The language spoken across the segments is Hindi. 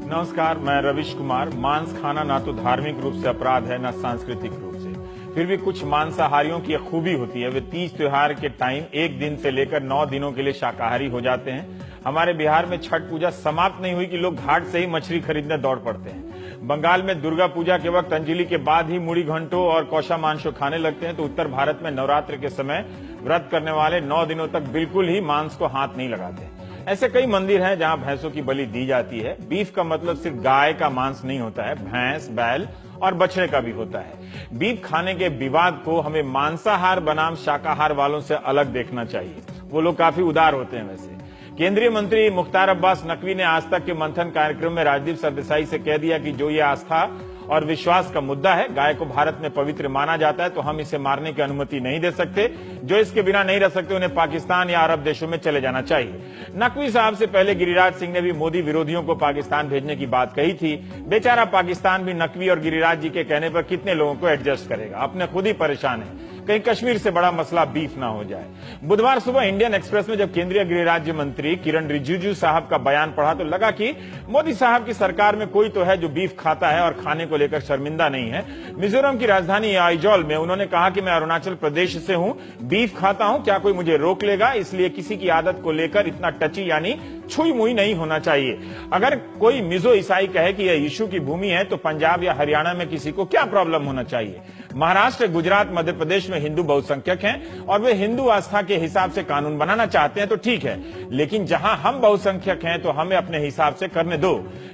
नमस्कार, मैं रविश कुमार। मांस खाना ना तो धार्मिक रूप से अपराध है, ना सांस्कृतिक रूप से। फिर भी कुछ मांसाहारियों की एक खूबी होती है, वे तीज त्योहार के टाइम 1 दिन से लेकर 9 दिनों के लिए शाकाहारी हो जाते हैं। हमारे बिहार में छठ पूजा समाप्त नहीं हुई कि लोग घाट से ही मछली खरीदने दौड़ पड़ते हैं। बंगाल में दुर्गा पूजा के वक्त अंजलि के बाद ही मुड़ी घंटों और कौशा मांसो खाने लगते हैं, तो उत्तर भारत में नवरात्र के समय व्रत करने वाले 9 दिनों तक बिल्कुल ही मांस को हाथ नहीं लगाते। ऐसे कई मंदिर हैं जहां भैंसों की बलि दी जाती है। बीफ का मतलब सिर्फ गाय का मांस नहीं होता है, भैंस, बैल और बछड़े का भी होता है। बीफ खाने के विवाद को हमें मांसाहार बनाम शाकाहार वालों से अलग देखना चाहिए। वो लोग काफी उदार होते हैं। वैसे केंद्रीय मंत्री मुख्तार अब्बास नकवी ने आज तक के मंथन कार्यक्रम में राजदीप सरदेसाई से कह दिया कि जो ये आस्था और विश्वास का मुद्दा है, गाय को भारत में पवित्र माना जाता है, तो हम इसे मारने की अनुमति नहीं दे सकते। जो इसके बिना नहीं रह सकते उन्हें पाकिस्तान या अरब देशों में चले जाना चाहिए। नकवी साहब से पहले गिरिराज सिंह ने भी मोदी विरोधियों को पाकिस्तान भेजने की बात कही थी। बेचारा पाकिस्तान भी नकवी और गिरिराज जी के कहने पर कितने लोगों को एडजस्ट करेगा, अपने खुद ही परेशान है। कहीं कश्मीर से बड़ा मसला बीफ ना हो जाए। बुधवार सुबह इंडियन एक्सप्रेस में जब केंद्रीय गृह राज्य मंत्री किरण रिजिजू साहब का बयान पढ़ा तो लगा कि मोदी साहब की सरकार में कोई तो है जो बीफ खाता है और खाने को लेकर शर्मिंदा नहीं है। मिजोरम की राजधानी आइजॉल में उन्होंने कहा कि मैं अरुणाचल प्रदेश से हूं, बीफ खाता हूं, क्या कोई मुझे रोक लेगा? इसलिए किसी की आदत को लेकर इतना टची यानी छुई मुई नहीं होना चाहिए। अगर कोई मिजो ईसाई कहे कि यह यीशु की भूमि है तो पंजाब या हरियाणा में किसी को क्या प्रॉब्लम होना चाहिए? महाराष्ट्र, गुजरात, मध्य प्रदेश में हिंदू बहुसंख्यक हैं और वे हिंदू आस्था के हिसाब से कानून बनाना चाहते हैं तो ठीक है, लेकिन जहां हम बहुसंख्यक हैं तो हमें अपने हिसाब से करने दो।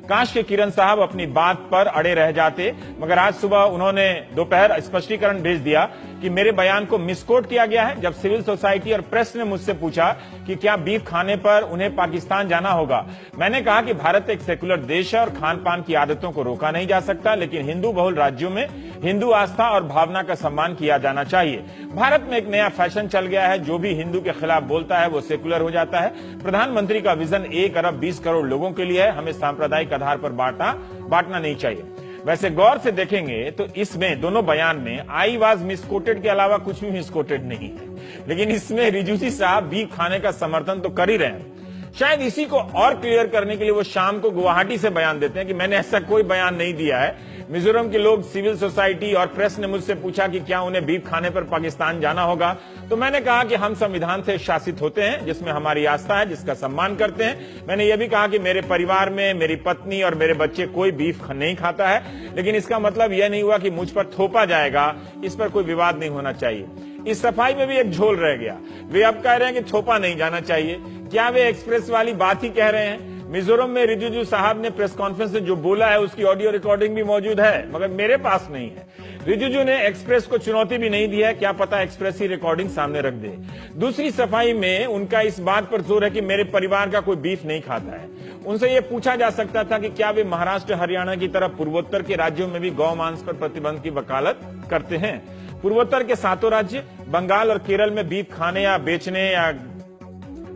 काश के किरण साहब अपनी बात पर अड़े रह जाते, मगर आज सुबह उन्होंने दोपहर स्पष्टीकरण भेज दिया कि मेरे बयान को मिसकोट किया गया है। जब सिविल सोसाइटी और प्रेस ने मुझसे पूछा कि क्या बीफ खाने पर उन्हें पाकिस्तान जाना होगा, मैंने कहा कि भारत एक सेकुलर देश है और खान पान की आदतों को रोका नहीं जा सकता, लेकिन हिंदू बहुल राज्यों में हिंदू आस्था और भावना का सम्मान किया जाना चाहिए। भारत में एक नया फैशन चल गया है, जो भी हिंदू के खिलाफ बोलता है वो सेकुलर हो जाता है। प्रधानमंत्री का विजन 1 अरब 20 करोड़ लोगों के लिए है, हमें सांप्रदायिक आधार पर बांटना नहीं चाहिए। वैसे गौर से देखेंगे तो इसमें दोनों बयान में आई वाज मिसकोटेड के अलावा कुछ भी मिसकोटेड नहीं है, लेकिन इसमें रिजिजू साहब बीफ खाने का समर्थन तो कर ही रहे हैं। शायद इसी को और क्लियर करने के लिए वो शाम को गुवाहाटी से बयान देते हैं कि मैंने ऐसा कोई बयान नहीं दिया है। मिजोरम के लोग, सिविल सोसाइटी और प्रेस ने मुझसे पूछा कि क्या उन्हें बीफ खाने पर पाकिस्तान जाना होगा, तो मैंने कहा कि हम संविधान से शासित होते हैं जिसमें हमारी आस्था है, जिसका सम्मान करते हैं। मैंने यह भी कहा कि मेरे परिवार में मेरी पत्नी और मेरे बच्चे कोई बीफ नहीं खाता है, लेकिन इसका मतलब यह नहीं हुआ कि मुझ पर थोपा जाएगा। इस पर कोई विवाद नहीं होना चाहिए। इस सफाई में भी एक झोल रह गया। वे अब कह रहे हैं कि थोपा नहीं जाना चाहिए। क्या वे एक्सप्रेस वाली बात ही कह रहे हैं? मिजोरम में रिजिजू साहब ने प्रेस कॉन्फ्रेंस में जो बोला है उसकी ऑडियो रिकॉर्डिंग भी मौजूद है, मगर मेरे पास नहीं है। रिजिजू ने एक्सप्रेस को चुनौती भी नहीं दी है, क्या पता एक्सप्रेस ही रिकॉर्डिंग सामने रख दे। दूसरी सफाई में उनका इस बात पर जोर है कि मेरे परिवार का कोई बीफ नहीं खाता है। उनसे यह पूछा जा सकता था कि क्या वे महाराष्ट्र, हरियाणा की तरह पूर्वोत्तर के राज्यों में भी गौ मांस पर प्रतिबंध की वकालत करते हैं। पूर्वोत्तर के 7 राज्य, बंगाल और केरल में बीफ खाने या बेचने या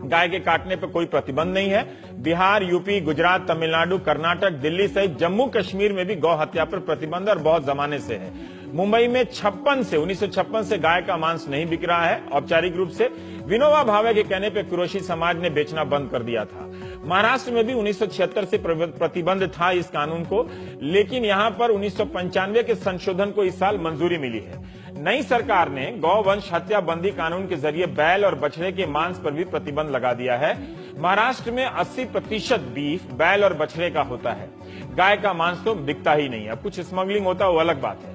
गाय के काटने पर कोई प्रतिबंध नहीं है। बिहार, यूपी, गुजरात, तमिलनाडु, कर्नाटक, दिल्ली सहित जम्मू कश्मीर में भी गौ हत्या पर प्रतिबंध और बहुत जमाने से है। मुंबई में 1956 से गाय का मांस नहीं बिक रहा है औपचारिक रूप से। विनोबा भावे के कहने पर कुरैशी समाज ने बेचना बंद कर दिया था। महाराष्ट्र में भी 1976 से प्रतिबंध था इस कानून को, लेकिन यहां पर 1995 के संशोधन को इस साल मंजूरी मिली है। नई सरकार ने गौवंश हत्या बंदी कानून के जरिए बैल और बछड़े के मांस पर भी प्रतिबंध लगा दिया है। महाराष्ट्र में 80% बीफ बैल और बछड़े का होता है। गाय का मांस तो बिकता ही नहीं है। अब कुछ स्मगलिंग होता है वो अलग बात है,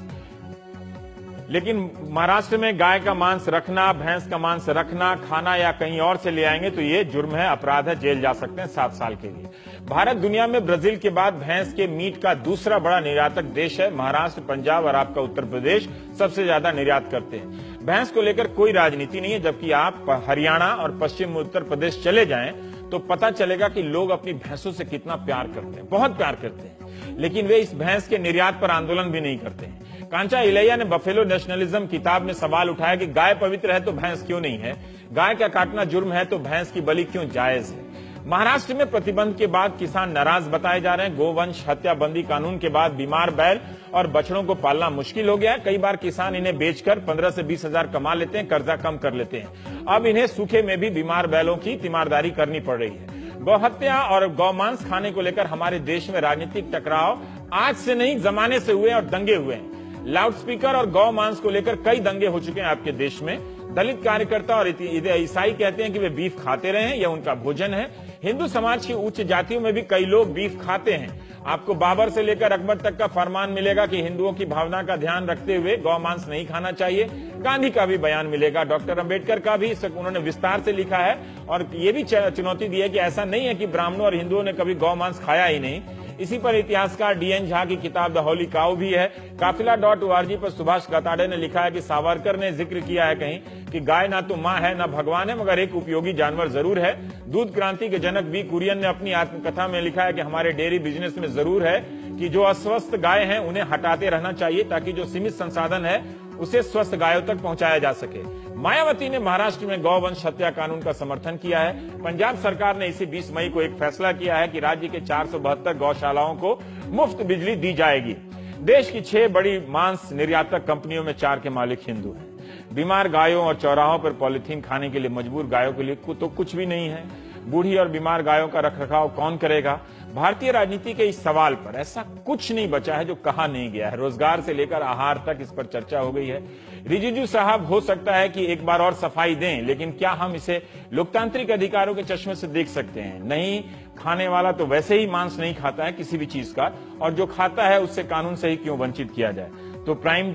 लेकिन महाराष्ट्र में गाय का मांस रखना, भैंस का मांस रखना, खाना या कहीं और से ले आएंगे तो ये जुर्म है, अपराध है, जेल जा सकते हैं 7 साल के लिए। भारत दुनिया में ब्राजील के बाद भैंस के मीट का दूसरा बड़ा निर्यातक देश है। महाराष्ट्र, पंजाब और आपका उत्तर प्रदेश सबसे ज्यादा निर्यात करते हैं। भैंस को लेकर कोई राजनीति नहीं है, जबकि आप हरियाणा और पश्चिम उत्तर प्रदेश चले जाएं तो पता चलेगा कि लोग अपनी भैंसों से कितना प्यार करते हैं, बहुत प्यार करते हैं, लेकिन वे इस भैंस के निर्यात पर आंदोलन भी नहीं करते हैं। कांचा इलैया ने बफेलो नेशनलिज्म किताब में सवाल उठाया कि गाय पवित्र है तो भैंस क्यों नहीं है, गाय का काटना जुर्म है तो भैंस की बलि क्यों जायज है। महाराष्ट्र में प्रतिबंध के बाद किसान नाराज बताए जा रहे हैं। गोवंश हत्या बंदी कानून के बाद बीमार बैल और बछड़ों को पालना मुश्किल हो गया है। कई बार किसान इन्हें बेचकर 15 से 20 हजार कमा लेते हैं, कर्जा कम कर लेते हैं। अब इन्हें सूखे में भी बीमार बैलों की तीमारदारी करनी पड़ रही है। गौहत्या और गौमांस खाने को लेकर हमारे देश में राजनीतिक टकराव आज से नहीं, जमाने से हुए और दंगे हुए हैं। लाउडस्पीकर और गौ मांस को लेकर कई दंगे हो चुके हैं आपके देश में। दलित कार्यकर्ता और ईसाई कहते हैं कि वे बीफ खाते रहे, यह उनका भोजन है। हिंदू समाज की उच्च जातियों में भी कई लोग बीफ खाते हैं। आपको बाबर से लेकर अकबर तक का फरमान मिलेगा कि हिंदुओं की भावना का ध्यान रखते हुए गौ मांस नहीं खाना चाहिए। गांधी का भी बयान मिलेगा, डॉक्टर अंबेडकर का भी, उन्होंने विस्तार से लिखा है और ये भी चुनौती दी है कि ऐसा नहीं है कि ब्राह्मणों और हिंदुओं ने कभी गौ मांस खाया ही नहीं। इसी पर इतिहासकार डीएन झा की किताब द होली काउ भी है। काफिला.org पर सुभाष गताड़े ने लिखा है कि सावरकर ने जिक्र किया है कहीं कि गाय ना तो मां है ना भगवान है, मगर एक उपयोगी जानवर जरूर है। दूध क्रांति के जनक बी कुरियन ने अपनी आत्मकथा में लिखा है कि हमारे डेयरी बिजनेस में जरूर है कि जो अस्वस्थ गाय हैं उन्हें हटाते रहना चाहिए ताकि जो सीमित संसाधन है उसे स्वस्थ गायों तक पहुंचाया जा सके। मायावती ने महाराष्ट्र में गौवंश हत्या कानून का समर्थन किया है। पंजाब सरकार ने इसी 20 मई को एक फैसला किया है कि राज्य के 472 गौशालाओं को मुफ्त बिजली दी जाएगी। देश की 6 बड़ी मांस निर्यातक कंपनियों में 4 के मालिक हिंदू हैं। बीमार गायों और चौराहों पर पॉलिथीन खाने के लिए मजबूर गायों के लिए तो कुछ भी नहीं है। बूढ़ी और बीमार गायों का रखरखाव कौन करेगा? भारतीय राजनीति के इस सवाल पर ऐसा कुछ नहीं बचा है जो कहा नहीं गया है। रोजगार से लेकर आहार तक इस पर चर्चा हो गई है। रिजिजू साहब हो सकता है कि एक बार और सफाई दें, लेकिन क्या हम इसे लोकतांत्रिक अधिकारों के चश्मे से देख सकते हैं? नहीं, खाने वाला तो वैसे ही मांस नहीं खाता है किसी भी चीज का, और जो खाता है उससे कानून से ही क्यों वंचित किया जाए। तो प्राइम टाइम